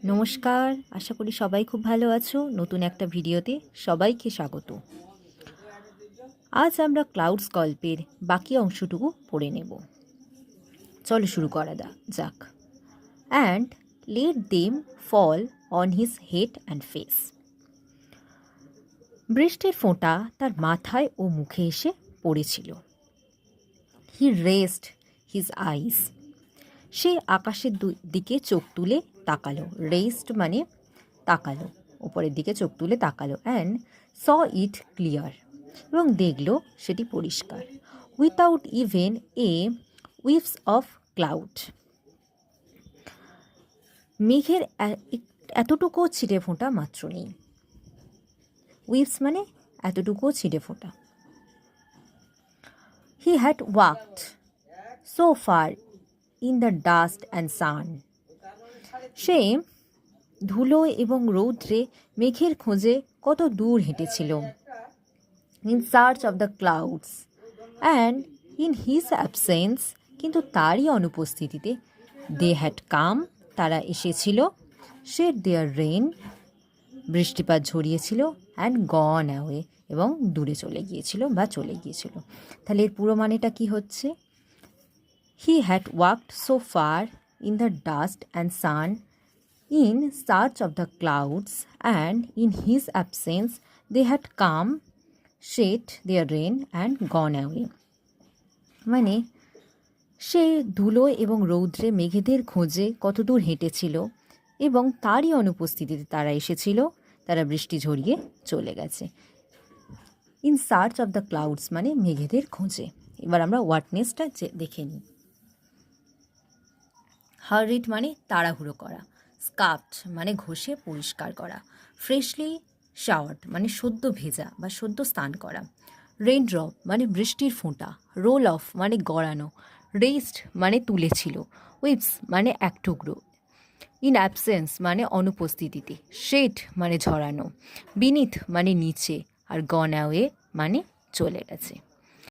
নমস্কার, আশা করি সবাই খুব ভালো আছো। নতুন একটা ভিডিওতে সবাইকে স্বাগত। আজ আমরা ক্লাউডস গল্পের বাকি অংশটুকু পড়ে নেব। চলো শুরু করা যাক। And let them fall on his head and face. বৃষ্টির ফোঁটা তার মাথায় ও মুখে এসে পড়েছিল। He rest his eyes. সে আকাশের দিকে চোখ তুলে তাকালো। রেস্ট মানে তাকালো, উপরের দিকে চোখ তুলে তাকালো। অ্যান্ড স ইট ক্লিয়ার, এবং দেখলো সেটি পরিষ্কার। Without even a উইভস of cloud. মেঘের এতটুকুও ছিটে ফোঁটা মাত্র নেই। উইভস মানে এতটুকুও ছিটে ফোঁটা। He had walked so far in the dust and sun. সে ধুলো এবং রৌদ্রে মেঘের খোঁজে কত দূর হেঁটেছিল। In search of the clouds and in his absence, কিন্তু তারই অনুপস্থিতিতে দে হ্যাড কাম, তারা এসেছিল। শেড দেয়ার রেইন, বৃষ্টিপাত ঝরিয়েছিল। অ্যান্ড গন অ্যাওয়ে, এবং দূরে চলে গিয়েছিল বা চলে গিয়েছিল। তাহলে এর পুরো মানেটা কি হচ্ছে? He had walked so far in the dust and sun in search of the clouds, and in his absence they had come, shed their rain and gone away. মানে সে ধুলো এবং রৌদ্রে মেঘেদের খোঁজে কতদূর হেঁটেছিল, এবং তারই অনুপস্থিতিতে তারা এসেছিল, তারা বৃষ্টি ঝরিয়ে চলে গেছে। In search of the clouds মানে মেঘেদের খোঁজে। এবার আমরা ওয়াটনেসটা দেখে নিই। হারিড মানে তাড়াহুড়ো করা। স্কার্ফড মানে ঘষে পরিষ্কার করা। ফ্রেশলি শাওয়ার্ড মানে সদ্য ভেজা বা সদ্য স্নান করা। রেইন ড্রপ মানে বৃষ্টির ফোঁটা। রোল অফ মানে গড়ানো। রেস্ট মানে তুলেছিল। উইপস মানে এক টুকরো। ইন অ্যাবসেন্স মানে অনুপস্থিতিতে। শেড মানে ঝরানো। বিনিথ মানে নিচে। আর গন অ্যাওয়ে মানে চলে গেছে।